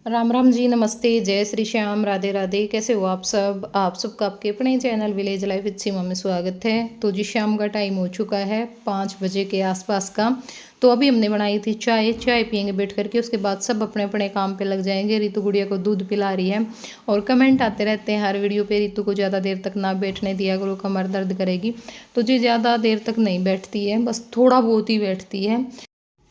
राम राम जी, नमस्ते, जय श्री श्याम, राधे राधे। कैसे हो आप सब? आप सबका आपके अपने चैनल विलेज लाइफ विद सीमा में स्वागत है। तो जी शाम का टाइम हो चुका है 5 बजे के आसपास का। तो अभी हमने बनाई थी चाय पियेंगे बैठ करके, उसके बाद सब अपने अपने काम पे लग जाएंगे। रितु गुड़िया को दूध पिला रही है और कमेंट आते रहते हैं हर वीडियो पे, रितु को ज़्यादा देर तक ना बैठने दिया करो, कमर दर्द करेगी। तो जी ज़्यादा देर तक नहीं बैठती है, बस थोड़ा बहुत ही बैठती है।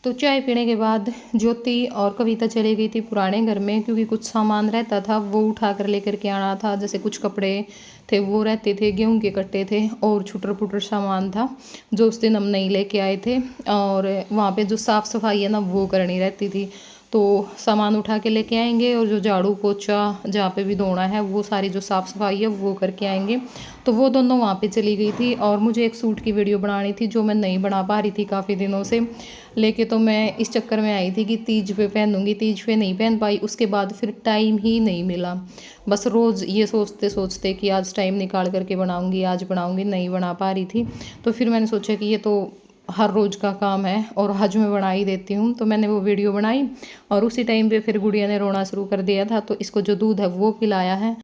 तो चाय पीने के बाद ज्योति और कविता चली गई थी पुराने घर में, क्योंकि कुछ सामान रहता था वो उठा कर लेकर के आना था। जैसे कुछ कपड़े थे वो रहते थे, गेहूं के कट्टे थे और छुटर पुटर सामान था जो उस दिन हम नहीं लेके आए थे। और वहाँ पे जो साफ़ सफाई है ना वो करनी रहती थी, तो सामान उठा के लेके आएंगे और जो झाड़ू पोछा जहाँ पे भी धोना है वो सारी जो साफ़ सफाई है वो करके आएंगे। तो वो दोनों वहाँ पे चली गई थी और मुझे एक सूट की वीडियो बनानी थी जो मैं नहीं बना पा रही थी काफ़ी दिनों से। लेके तो मैं इस चक्कर में आई थी कि तीज पे पहनूंगी, तीज पे नहीं पहन पाई। उसके बाद फिर टाइम ही नहीं मिला, बस रोज़ ये सोचते सोचते कि आज टाइम निकाल करके बनाऊंगी, आज बनाऊंगी, नहीं बना पा रही थी। तो फिर मैंने सोचा कि ये तो हर रोज़ का काम है और आज मैं बना ही देती हूँ। तो मैंने वो वीडियो बनाई और उसी टाइम पे फिर गुड़िया ने रोना शुरू कर दिया था, तो इसको जो दूध है वो पिलाया है।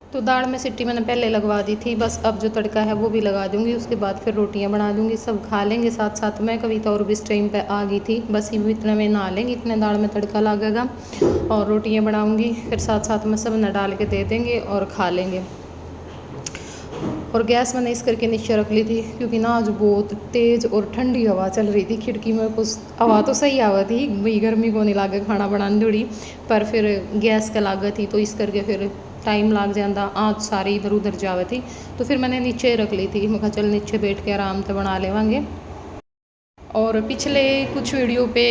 तो दाल में सीटी मैंने पहले लगवा दी थी, बस अब जो तड़का है वो भी लगा दूंगी। उसके बाद फिर रोटियां बना दूंगी, सब खा लेंगे साथ साथ में। कविता और भी इस टाइम पे आ गई थी, बस ये भी इतने में नहा लेंगे, इतने दाल में तड़का लगेगा और रोटियां बनाऊंगी, फिर साथ साथ में सब न डाल के दे देंगे और खा लेंगे। और गैस मैंने इस करके नीचे रख ली थी क्योंकि ना आज बहुत तेज़ और ठंडी हवा चल रही थी। खिड़की में कुछ हवा तो सही हवा थी, वही गर्मी को नहीं लागे खाना बनाने जोड़ी, पर फिर गैस का लागत थी तो इस करके फिर टाइम लग जाता, आज सारी इधर उधर जावे थी। तो फिर मैंने नीचे रख ली थी, मैं कहा चल नीचे बैठ के आराम से बना लेवांगे। और पिछले कुछ वीडियो पे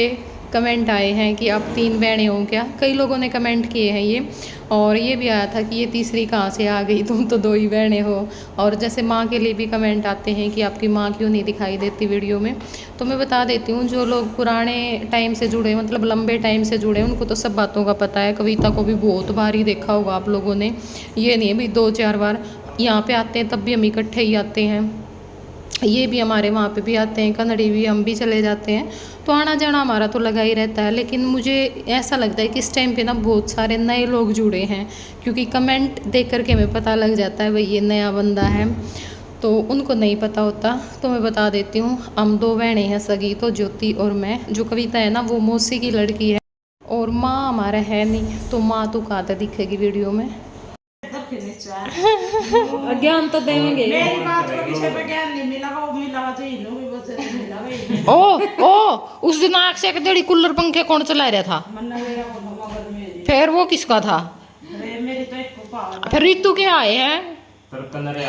कमेंट आए हैं कि आप 3 बहनें हो क्या, कई लोगों ने कमेंट किए हैं ये। और ये भी आया था कि ये तीसरी कहाँ से आ गई, तुम तो 2 ही बहनें हो। और जैसे माँ के लिए भी कमेंट आते हैं कि आपकी माँ क्यों नहीं दिखाई देती वीडियो में। तो मैं बता देती हूँ, जो लोग पुराने टाइम से जुड़े, मतलब लंबे टाइम से जुड़े, उनको तो सब बातों का पता है। कविता को भी बहुत बार ही देखा होगा आप लोगों ने, ये नहीं है भी 2-4 बार। यहाँ पे आते हैं तब भी हम इकट्ठे ही आते हैं, ये भी हमारे वहाँ पे भी आते हैं, कन्नड़ी भी, हम भी चले जाते हैं। तो आना जाना हमारा तो लगा ही रहता है। लेकिन मुझे ऐसा लगता है कि इस टाइम पे ना बहुत सारे नए लोग जुड़े हैं, क्योंकि कमेंट देख करके हमें पता लग जाता है भाई ये नया बंदा है, तो उनको नहीं पता होता। तो मैं बता देती हूँ, हम 2 बहनें हैं सगी, तो ज्योति और मैं। जो कविता है ना वो मौसी की लड़की है और माँ हमारा है नहीं, तो माँ तो कहाँ तक दिखेगी वीडियो में। ज्ञान तो देंगे, मेरी बात को विषय पे ज्ञान नहीं मिला, वो मिला तो इन्हों भी बस मिला भाई। ओ उस दिन आग से डेढ़ी कूलर पंखे कौन चला रहा था? फिर वो किसका था? मेरी तो फिर रितु के आए हैं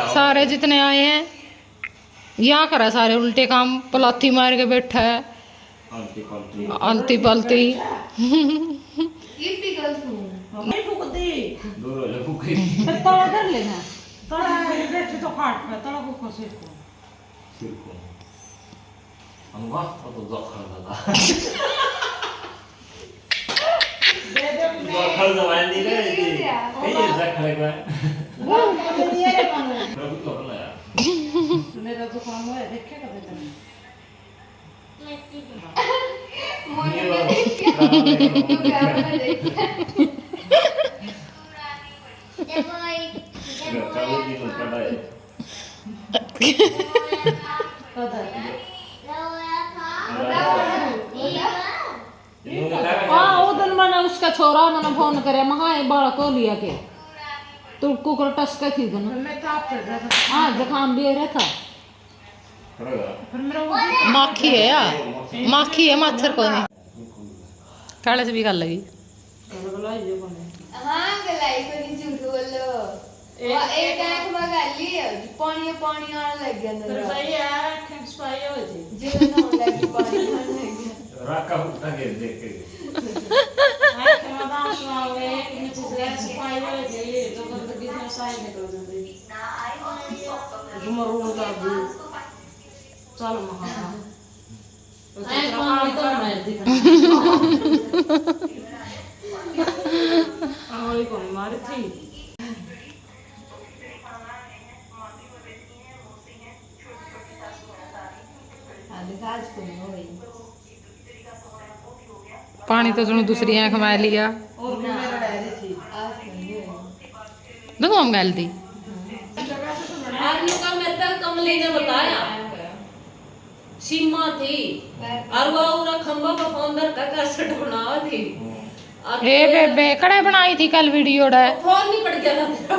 सारे जितने आए हैं, यहाँ करा सारे उल्टे काम, पलाथी मार के बैठा है आंती पालती। तड़ा कर लेना, तड़ा बैठे तो काट पे तड़ा को सिर को हमवा तो दो खड़ा था दे दो खड़ा दवाई नहीं ले ये जा खड़े का वो ये रे मानो प्रभु तो बोला यार मेरा तो काम है, देखेगा बेटा उधर मैंने उसका छोरा मैंने फोन करे, महा बाड़ा को लिया के तो कुकर टसका थी हाँ जखाम भी रहा था। माखी है यार, माखी है, मच्छर को नहीं काले से भी कर लगी। हाँ गलाई को नहीं झूठ बोलो, एक आंख में गाली पानी पानी आने लग गया अंदर, सही है आंखें स्पाई हो जी जीवन होने लगी, पानी आने लग गया रखा उठा के देख के आंख में दांत आवे नीचे से स्पाई हो जी, तो गंदगी से साई निकल जाती है जुमरू का भी चलो महा आई पानी तो मार दी आई को मार थी। पानी तो तुमने दूसरी आंख में लिया, देखो हम गल दी कमली ने बताया सीमा थी और वो पूरा खंबा का फोन का कैसेट बना थी। ए बेबे कड़े बनाई थी कल वीडियो डा फोन नहीं पड़ गया था।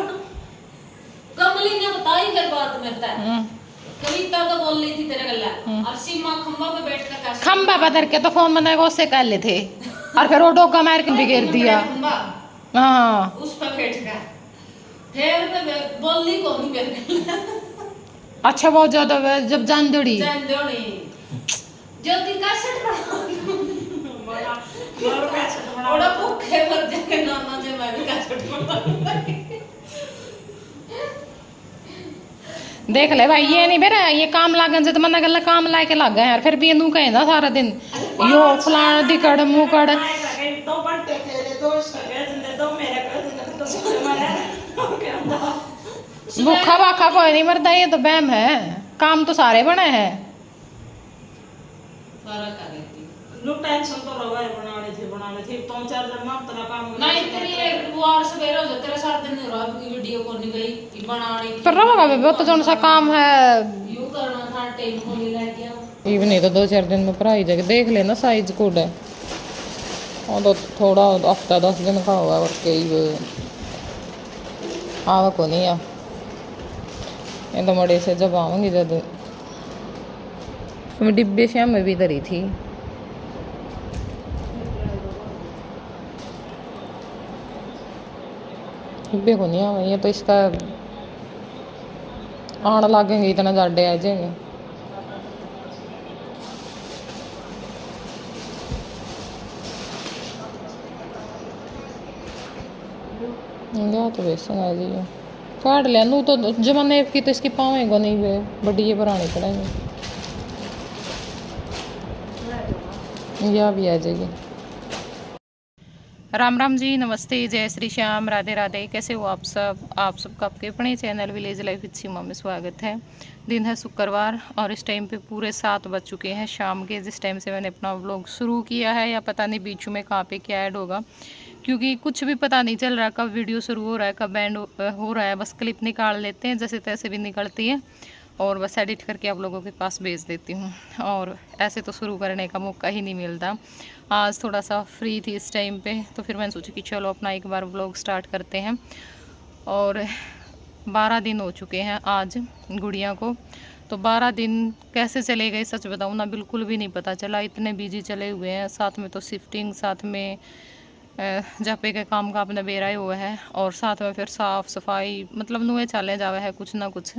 कमली ने बताई फिर बात मेरे से कविता तो बोल रही थी तेरे गल्ला और सीमा खंबा पे बैठ कर कैसेट खंबा बदर के तो फोन बनाएगा उससे कर ले थे और फिर वो डोगा मार के बिगेर दिया। हाँ उस पर बैठ कर फिर पे बोली को नहीं मेरे अच्छा बहुत ज्यादा जब जान दौड़ी ज्योति कैसेट बना बड़ा भूखे मर जाए नाना जी मैं भी कैसेट बना देख ले भाई ये नहीं बेरा ये काम लागन से तो मना गल्ला काम ला के लग गए यार फिर भी नू कहे ना सारा दिन यो फलाना दिकड़ मुकड़ भूखा भाखा कोई नहीं मरता ये तो बहम है काम तो सारे बने हैं सारा कर लेती नो टेंशन तो रवा है बनाने थे 2-4 दिन में इतना काम नहीं तेरी एक बार सवेरे हो तेरे साथ दिन रात की वीडियो को नहीं गई बनानी पर रहोगा बेबे तो जौन सा काम है यू करना था टाइम को ले लेके आओ इवन नहीं तो 2-4 दिन में भराई जाएगी देख लेना साइज कोड है और तो थोड़ा हफ्ता 10 दिन का हुआ और कई आवा को नहीं आ ये तो मड़े से जब आऊँगी जब मैं डिब्बे श्याम में भी धरी थी डिब्बे को नहीं आवा ये तो इसका आने लगेंगे इतना जाडे आ जाएंगे या तो बेसन आ जाइए काट लिया नू तो जमाने की तो इसकी पावेगा नहीं वे बड़ी ये पुरानी पड़ेंगे या भी आ जाएगी। राम राम जी नमस्ते जय श्री श्याम राधे राधे कैसे हो आप सबका आपके अपने चैनल विलेज लाइफ विद सीमा में स्वागत है। दिन है शुक्रवार और इस टाइम पे पूरे 7 बज चुके हैं शाम के जिस टाइम से मैंने अपना व्लॉग शुरू किया है या पता नहीं बीच में कहाँ पे क्या ऐड होगा क्योंकि कुछ भी पता नहीं चल रहा कब वीडियो शुरू हो रहा है कब एंड हो रहा है। बस क्लिप निकाल लेते हैं जैसे तैसे भी निकलती है और बस एडिट करके आप लोगों के पास भेज देती हूँ और ऐसे तो शुरू करने का मौका ही नहीं मिलता। आज थोड़ा सा फ्री थी इस टाइम पे तो फिर मैंने सोचा कि चलो अपना एक बार व्लॉग स्टार्ट करते हैं। और 12 दिन हो चुके हैं आज गुड़िया को तो 12 दिन कैसे चले गए सच बताऊँ ना बिल्कुल भी नहीं पता चला इतने बिजी चले हुए हैं। साथ में तो शिफ्टिंग साथ में जापे के काम का अपना बेरा हुआ है और साथ में फिर साफ़ सफाई मतलब नुए चाले जावे है कुछ ना कुछ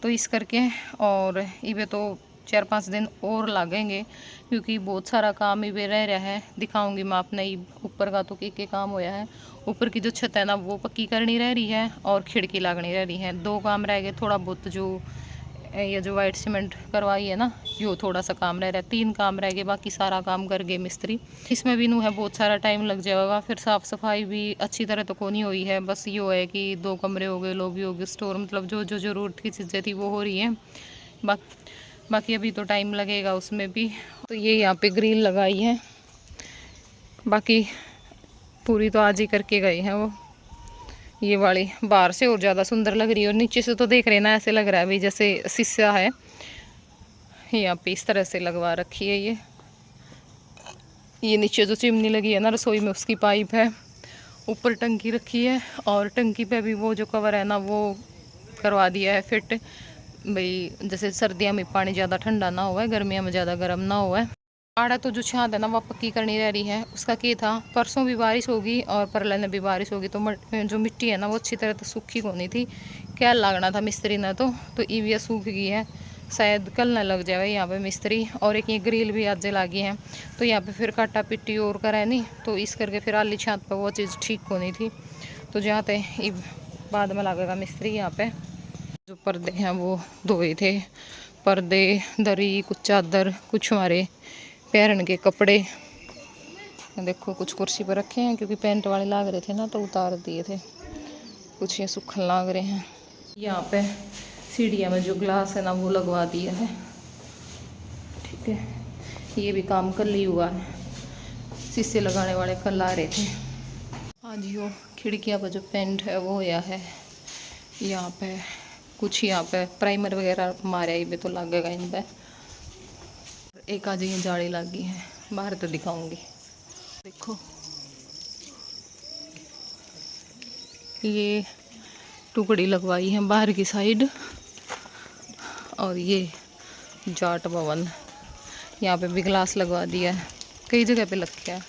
तो इस करके और इवे तो 4-5 दिन और लगेंगे क्योंकि बहुत सारा काम इवे रह रहा है। दिखाऊंगी मैं अपने ऊपर का तो के काम होया है। ऊपर की जो छत है ना वो पक्की करनी रह रही है और खिड़की लगनी रह रही है। 2 काम रह गए थोड़ा बहुत जो ये जो वाइट सीमेंट करवाई है ना यो थोड़ा सा काम रह रहा है। 3 काम रह गए बाकी सारा काम कर गए मिस्त्री। इसमें भी नू है बहुत सारा टाइम लग जाएगा। फिर साफ़ सफाई भी अच्छी तरह तो कोनी हुई है बस यो है कि 2 कमरे हो गए लॉबी हो गई स्टोर मतलब जो जो ज़रूरत की चीज़ें थी वो हो रही हैं। बाकी अभी तो टाइम लगेगा उसमें भी। तो ये यहाँ पे ग्रिल लगाई है बाकी पूरी तो आज ही करके गए हैं वो। ये वाली बाहर से और ज़्यादा सुंदर लग रही है और नीचे से तो देख रहे हैं ना ऐसे लग रहा है भाई जैसे शीशा है। यहाँ पे इस तरह से लगवा रखी है ये नीचे जो चिमनी लगी है ना रसोई में उसकी पाइप है। ऊपर टंकी रखी है और टंकी पे भी वो जो कवर है ना वो करवा दिया है फिट भाई जैसे सर्दियों में पानी ज़्यादा ठंडा ना हुआ है गर्मियों में ज़्यादा गर्म ना हुआ है। आड़ा तो जो छात है ना वह पक्की करनी रह रही है उसका क्या था परसों भी बारिश होगी और परले ने भी बारिश होगी तो जो मिट्टी है ना वो अच्छी तरह तो सूखी को नहीं थी क्या लगना था मिस्त्री ने तो ईविया सूख गई है शायद कल न लग जाए यहाँ पे मिस्त्री। और एक ये ग्रिल भी आज लगी है तो यहाँ पे फिर काटा पिट्टी और कराए नहीं तो इस करके फिर आली छात पर वो चीज़ ठीक होनी थी तो जहाँ थे बाद में लगेगा मिस्त्री। यहाँ पे जो पर्दे हैं वो धोए थे पर्दे दरी कुछ चादर कुछ हमारे पैरन के कपड़े देखो कुछ कुर्सी पर रखे हैं क्योंकि पेंट वाले लाग रहे थे ना तो उतार दिए थे कुछ ये सूखन लाग रहे हैं। यहाँ पे सीढ़ियाँ में जो ग्लास है ना वो लगवा दिया है ठीक है। ये भी काम कर ली हुआ है शीशे लगाने वाले कल आ रहे थे। हाँ जी, वो खिड़कियाँ पर जो पेंट है वो होया है। यहाँ पे कुछ यहाँ पे प्राइमर वगैरह मारे ये तो लगेगा इन पे। एक आज ये जाली लगी है बाहर, तो दिखाऊंगी। देखो ये टुकड़ी लगवाई है बाहर की साइड, और ये जाट भवन यहाँ पे भी ग्लास लगवा दिया है, कई जगह पे रखा है।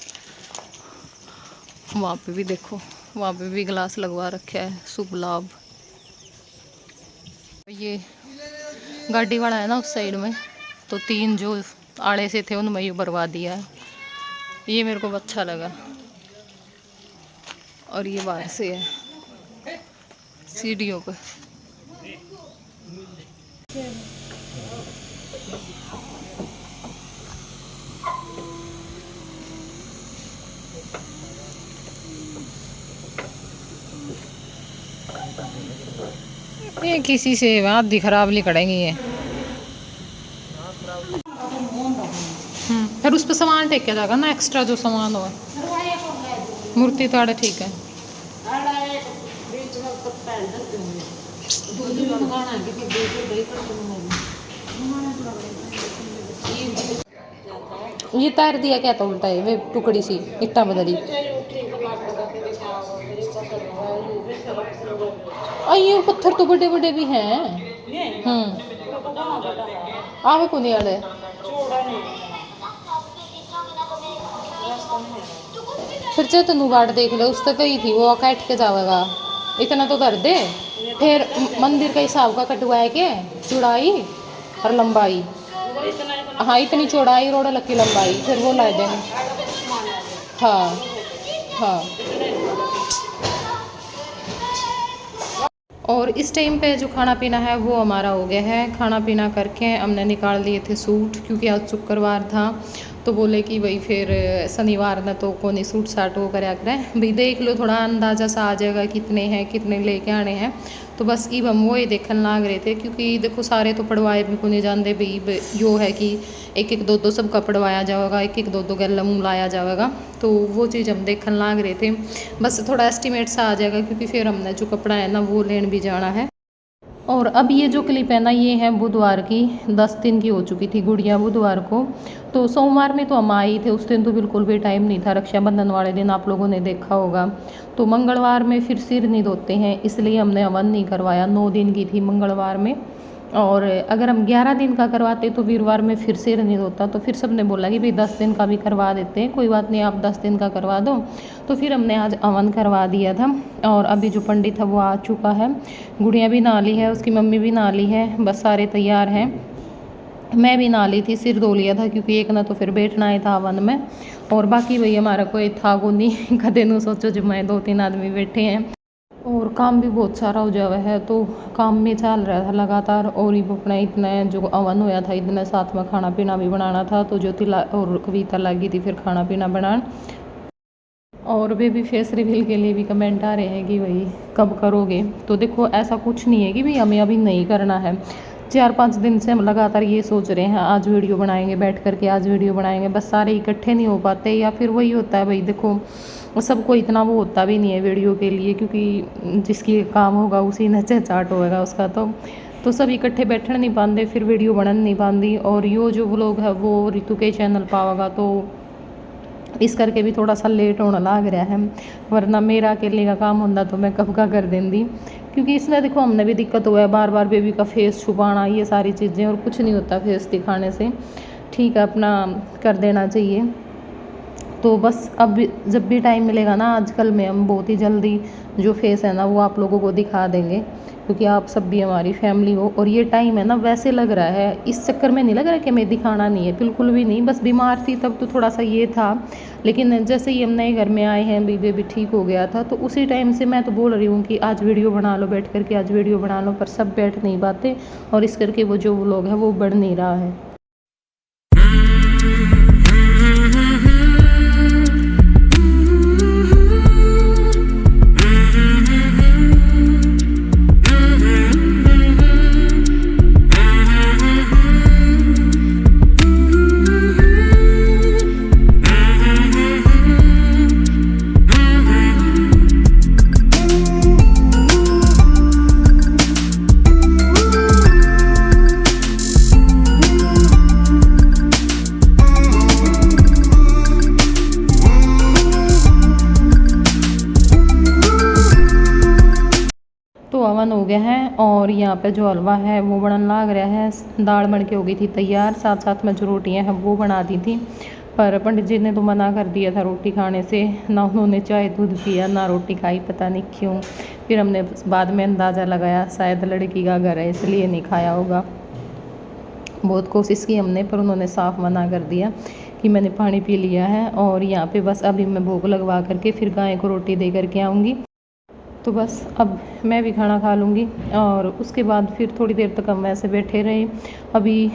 वहाँ पे भी देखो, वहाँ पे भी ग्लास लगवा रखा है, शुभ लाभ। ये गाड़ी वाला है ना उस साइड में, तो 3 जो आड़े से थे उनमें ये बर्बाद दिया है। ये मेरे को अच्छा लगा। और ये बाहर से है सीढ़ियों पर। ये किसी से आधी खराब नहीं करेंगी ये। फिर उस पर सामान टेक के जाएगा ना, एक्स्ट्रा जो सामान हो। मूर्ति तो आड़े ठीक है। ये तार दिया क्या था उल्टा है, वे टुकड़ी सी इट्टा बदली। और ये पत्थर तो बड़े बड़े भी हैं। आवे को नहीं आले। फिर चाहे तनु बाट देख ले, उस तक ही थी वो काट के जाएगा। इतना तो कर दे। फिर मंदिर का हिसाब का कटवाए के चौड़ाई और लंबाई। हाँ इतनी चौड़ाई रोड लकी लंबाई, फिर वो ला देंगे। हाँ हाँ। और इस टाइम पे जो खाना पीना है वो हमारा हो गया है। खाना पीना करके हमने निकाल दिए थे सूट, क्योंकि आज शुक्रवार था। तो बोले कि भाई फिर शनिवार न तो कोनी सूट साट वो कराया करें, भाई देख लो थोड़ा अंदाज़ा सा आ जाएगा कितने हैं, कितने लेके आने हैं। तो बस इब हम वो ही देखने लग रहे थे, क्योंकि देखो सारे तो पढ़वाए भी को नहीं जानते भाई। यो है कि एक एक दो दो सबका पढ़वाया जाएगा, एक एक दो दो गैला मुँह लाया जाएगा। तो वो चीज़ हम देखने लग रहे थे। बस थोड़ा एस्टिमेट सा आ जाएगा, क्योंकि फिर हमने जो कपड़ा है ना वो लेने भी जाना है। और अब ये जो क्लिप है ना, ये है बुधवार की, 10 दिन की हो चुकी थी गुड़िया बुधवार को। तो सोमवार में तो हम आए थे, उस दिन तो बिल्कुल भी टाइम नहीं था। रक्षाबंधन वाले दिन आप लोगों ने देखा होगा। तो मंगलवार में फिर सिर नहीं धोते हैं, इसलिए हमने हवन नहीं करवाया। 9 दिन की थी मंगलवार में, और अगर हम 11 दिन का करवाते तो वीरवार में फिर सिर नहीं धोता। तो फिर सबने बोला कि भाई 10 दिन का भी करवा देते हैं, कोई बात नहीं आप 10 दिन का करवा दो। तो फिर हमने आज हवन करवा दिया था। और अभी जो पंडित है वो आ चुका है, गुड़िया भी नहा ली है, उसकी मम्मी भी नहा ली है, बस सारे तैयार हैं। मैं भी नहा ली थी, सिर धो लिया था, क्योंकि एक ना तो फिर बैठना ही था हवन में। और बाकी भाई हमारा कोई था को नहीं, कदे नू सोचो जो मैं 2-3 आदमी बैठे हैं। और काम भी बहुत सारा हो जावा है, तो काम में चल रहा था लगातार। और ये अपना इतना जो हवन होया था, इतना साथ में खाना पीना भी बनाना था। तो ज्योति और कविता लगी थी फिर खाना पीना बनाना। और बेबी फेस रिवील के लिए भी कमेंट आ रहे हैं कि भाई कब करोगे। तो देखो ऐसा कुछ नहीं है कि भाई हमें अभी नहीं करना है। 4-5 दिन से हम लगातार ये सोच रहे हैं आज वीडियो बनाएंगे, बैठ करके आज वीडियो बनाएंगे। बस सारे इकट्ठे नहीं हो पाते, या फिर वही होता है भाई देखो सबको इतना वो होता भी नहीं है वीडियो के लिए, क्योंकि जिसकी काम होगा उसी ने चाट होगा उसका। तो सब इकट्ठे बैठने नहीं पाते, फिर वीडियो बनन नहीं पाती। और यो जो व्लॉग है वो रितु के चैनल पावेगा, तो इस करके भी थोड़ा सा लेट होने लग रहा है। वरना मेरा अकेले का काम होता तो मैं कब का कर देंगी। क्योंकि इसमें देखो हमने भी दिक्कत हुआ है, बार बार बेबी का फेस छुपाना, ये सारी चीज़ें। और कुछ नहीं होता फेस दिखाने से, ठीक है अपना कर देना चाहिए। तो बस अब जब भी टाइम मिलेगा ना, आजकल में हम बहुत ही जल्दी जो फेस है ना वो आप लोगों को दिखा देंगे, क्योंकि आप सब भी हमारी फैमिली हो। और ये टाइम है ना वैसे लग रहा है, इस चक्कर में नहीं लग रहा है कि मैं दिखाना नहीं है, बिल्कुल भी नहीं। बस बीमार थी तब तो थोड़ा सा ये था, लेकिन जैसे ही हम नए घर में आए हैं, बेबी भी ठीक हो गया था, तो उसी टाइम से मैं तो बोल रही हूँ कि आज वीडियो बना लो, बैठ करके आज वीडियो बना लो। पर सब बैठ नहीं पाते, और इस करके वो जो व्लॉग है वो बढ़ नहीं रहा है। हवन हो गया है और यहाँ पे जो हलवा है वो बनन लाग रहा है। दाल बन के हो गई थी तैयार, साथ साथ में जो रोटियाँ हैं वो बना दी थी। पर पंडित जी ने तो मना कर दिया था रोटी खाने से, ना उन्होंने चाय दूध पिया ना रोटी खाई, पता नहीं क्यों। फिर हमने बाद में अंदाज़ा लगाया शायद लड़की का घर है इसलिए नहीं खाया होगा। बहुत कोशिश की हमने पर उन्होंने साफ मना कर दिया कि मैंने पानी पी लिया है। और यहाँ पे बस अभी मैं भोग लगवा करके फिर गाय को रोटी दे करके आऊँगी। तो बस अब मैं भी खाना खा लूँगी और उसके बाद फिर थोड़ी देर तक हम वैसे बैठे रहे। अभी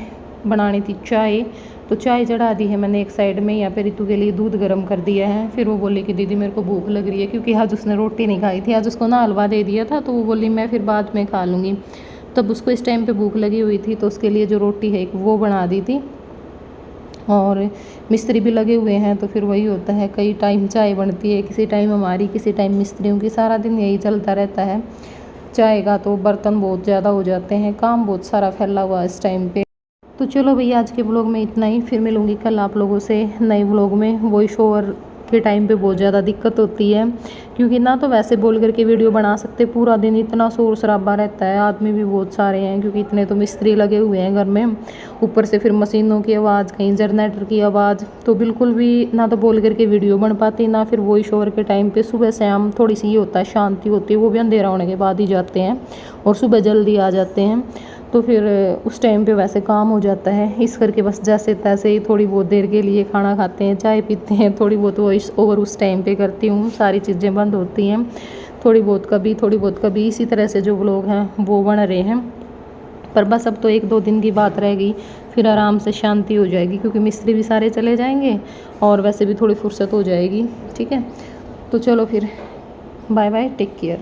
बनानी थी चाय, तो चाय चढ़ा दी है मैंने एक साइड में। यहाँ पे रितु के लिए दूध गर्म कर दिया है। फिर वो बोली कि दीदी मेरे को भूख लग रही है, क्योंकि आज उसने रोटी नहीं खाई थी। आज उसको ना हलवा दे दिया था तो वो बोली मैं फिर बाद में खा लूँगी। तब उसको इस टाइम पे भूख लगी हुई थी तो उसके लिए जो रोटी है वो बना दी थी। और मिस्त्री भी लगे हुए हैं तो फिर वही होता है, कई टाइम चाय बनती है, किसी टाइम हमारी, किसी टाइम मिस्त्रियों की, सारा दिन यही चलता रहता है चाय का। तो बर्तन बहुत ज़्यादा हो जाते हैं, काम बहुत सारा फैला हुआ इस टाइम पे। तो चलो भैया आज के ब्लॉग में इतना ही, फिर मिलूँगी कल आप लोगों से नए ब्लॉग में। वॉइस ओवर के टाइम पे बहुत ज़्यादा दिक्कत होती है, क्योंकि ना तो वैसे बोल करके वीडियो बना सकते, पूरा दिन इतना शोर शराबा रहता है, आदमी भी बहुत सारे हैं क्योंकि इतने तो मिस्त्री लगे हुए हैं घर में, ऊपर से फिर मशीनों की आवाज़, कहीं जनरेटर की आवाज़, तो बिल्कुल भी ना तो बोल करके वीडियो बन पाती ना फिर वॉइस ओवर के टाइम पे। सुबह शाम थोड़ी सी ये होता है शांति होती है, वो भी अंधेरा होने के बाद ही जाते हैं और सुबह जल्दी आ जाते हैं। तो फिर उस टाइम पे वैसे काम हो जाता है, इस करके बस जैसे तैसे ही थोड़ी बहुत देर के लिए खाना खाते हैं, चाय पीते हैं, थोड़ी बहुत वॉइस ओवर उस टाइम पे करती हूँ। सारी चीज़ें बंद होती हैं, थोड़ी बहुत कभी, इसी तरह से जो व्लॉग हैं वो बन रहे हैं। पर बस अब तो 1-2 दिन की बात रह गई, फिर आराम से शांति हो जाएगी, क्योंकि मिस्त्री भी सारे चले जाएंगे और वैसे भी थोड़ी फुर्सत हो जाएगी। ठीक है, तो चलो फिर बाय बाय, टेक केयर।